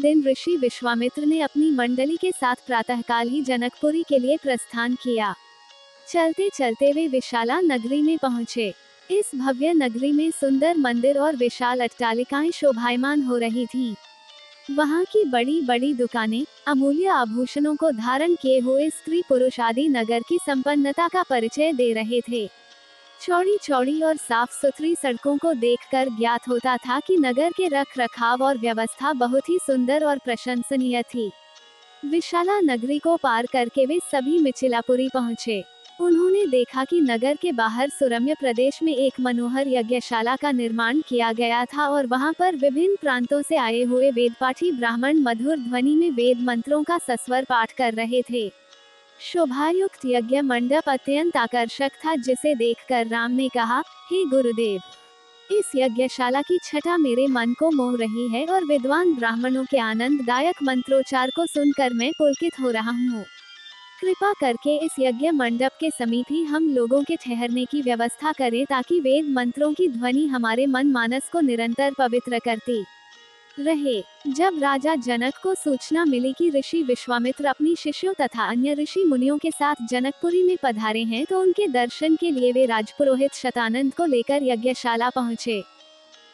दिन ऋषि विश्वामित्र ने अपनी मंडली के साथ प्रातःकाल ही जनकपुरी के लिए प्रस्थान किया। चलते चलते वे विशाला नगरी में पहुँचे। इस भव्य नगरी में सुंदर मंदिर और विशाल अट्टालिकाएं शोभायमान हो रही थीं। वहाँ की बड़ी बड़ी दुकानें अमूल्य आभूषणों को धारण किए हुए स्त्री पुरुष आदि नगर की संपन्नता का परिचय दे रहे थे। चौड़ी चौड़ी और साफ सुथरी सड़कों को देखकर ज्ञात होता था कि नगर के रख रखाव और व्यवस्था बहुत ही सुंदर और प्रशंसनीय थी। विशाला नगरी को पार करके वे सभी मिथिलापुरी पहुँचे। उन्होंने देखा कि नगर के बाहर सुरम्य प्रदेश में एक मनोहर यज्ञशाला का निर्माण किया गया था और वहां पर विभिन्न प्रांतों से आए हुए वेदपाठी ब्राह्मण मधुर ध्वनि में वेद मंत्रों का सस्वर पाठ कर रहे थे। शोभायुक्त यज्ञ मंडप अत्यंत आकर्षक था, जिसे देखकर राम ने कहा, हे गुरुदेव, इस यज्ञशाला की छटा मेरे मन को मोह रही है और विद्वान ब्राह्मणों के आनंददायक मंत्रोच्चार को सुनकर मैं पुलकित हो रहा हूँ। कृपा करके इस यज्ञ मंडप के समीप ही हम लोगों के ठहरने की व्यवस्था करें, ताकि वेद मंत्रों की ध्वनि हमारे मन मानस को निरंतर पवित्र करती रहे। जब राजा जनक को सूचना मिली कि ऋषि विश्वामित्र अपनी शिष्यों तथा अन्य ऋषि मुनियों के साथ जनकपुरी में पधारे हैं, तो उनके दर्शन के लिए वे राजपुरोहित शतानंद को लेकर यज्ञशाला पहुँचे।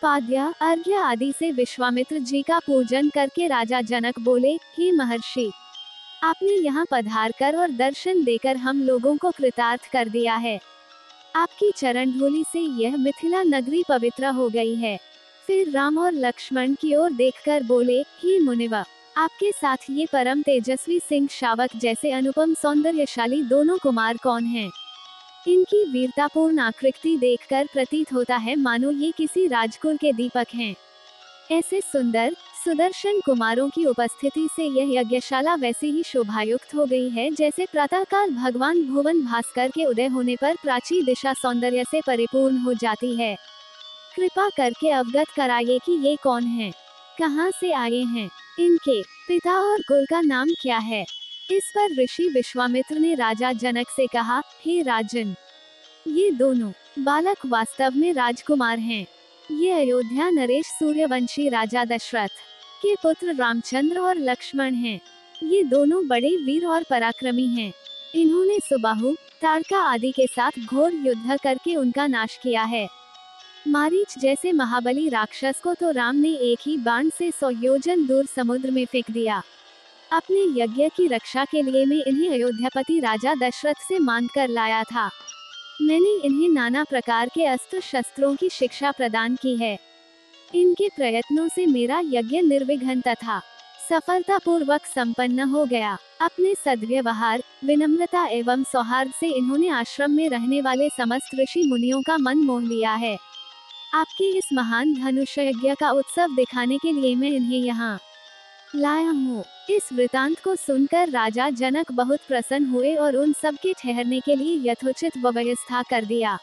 पाद्य अर्घ्य आदि से विश्वामित्र जी का पूजन करके राजा जनक बोले, हे महर्षि, आपने यहाँ पधार कर और दर्शन देकर हम लोगों को कृतार्थ कर दिया है। आपकी चरण धूलि से यह मिथिला नगरी पवित्र हो गई है। फिर राम और लक्ष्मण की ओर देखकर बोले, हे मुनिवा, आपके साथ ये परम तेजस्वी सिंह शावक जैसे अनुपम सौंदर्यशाली दोनों कुमार कौन हैं? इनकी वीरतापूर्ण आकृति देखकर प्रतीत होता है मानो ये किसी राजकुल के दीपक हैं। ऐसे सुंदर सुदर्शन कुमारों की उपस्थिति से यह यज्ञशाला वैसे ही शोभायुक्त हो गई है, जैसे प्रातःकाल भगवान भुवन भास्कर के उदय होने पर प्राची दिशा सौंदर्य से परिपूर्ण हो जाती है। कृपा करके अवगत कराइए कि ये कौन हैं, कहाँ से आए हैं, इनके पिता और कुल का नाम क्या है। इस पर ऋषि विश्वामित्र ने राजा जनक से कहा, हे राजन, ये दोनों बालक वास्तव में राजकुमार हैं। ये अयोध्या नरेश सूर्यवंशी राजा दशरथ के पुत्र रामचंद्र और लक्ष्मण हैं। ये दोनों बड़े वीर और पराक्रमी हैं। इन्होंने सुबाहु, ताड़का आदि के साथ घोर युद्ध करके उनका नाश किया है। मारीच जैसे महाबली राक्षस को तो राम ने एक ही बाण से 100 योजन दूर समुद्र में फेंक दिया। अपने यज्ञ की रक्षा के लिए मैं इन्हें अयोध्यापति राजा दशरथ से मांग कर लाया था। मैंने इन्हें नाना प्रकार के अस्त्र शस्त्रों की शिक्षा प्रदान की है। इनके प्रयत्नों से मेरा यज्ञ निर्विघ्न तथा सफलतापूर्वक संपन्न हो गया। अपने सद्व्यवहार, विनम्रता एवं सौहार्द से इन्होंने आश्रम में रहने वाले समस्त ऋषि मुनियों का मन मोह लिया है। आपके इस महान धनुष यज्ञ का उत्सव दिखाने के लिए मैं इन्हें यहाँ लाया हूँ। इस वृतांत को सुनकर राजा जनक बहुत प्रसन्न हुए और उन सब के ठहरने के लिए यथोचित व्यवस्था कर दिया।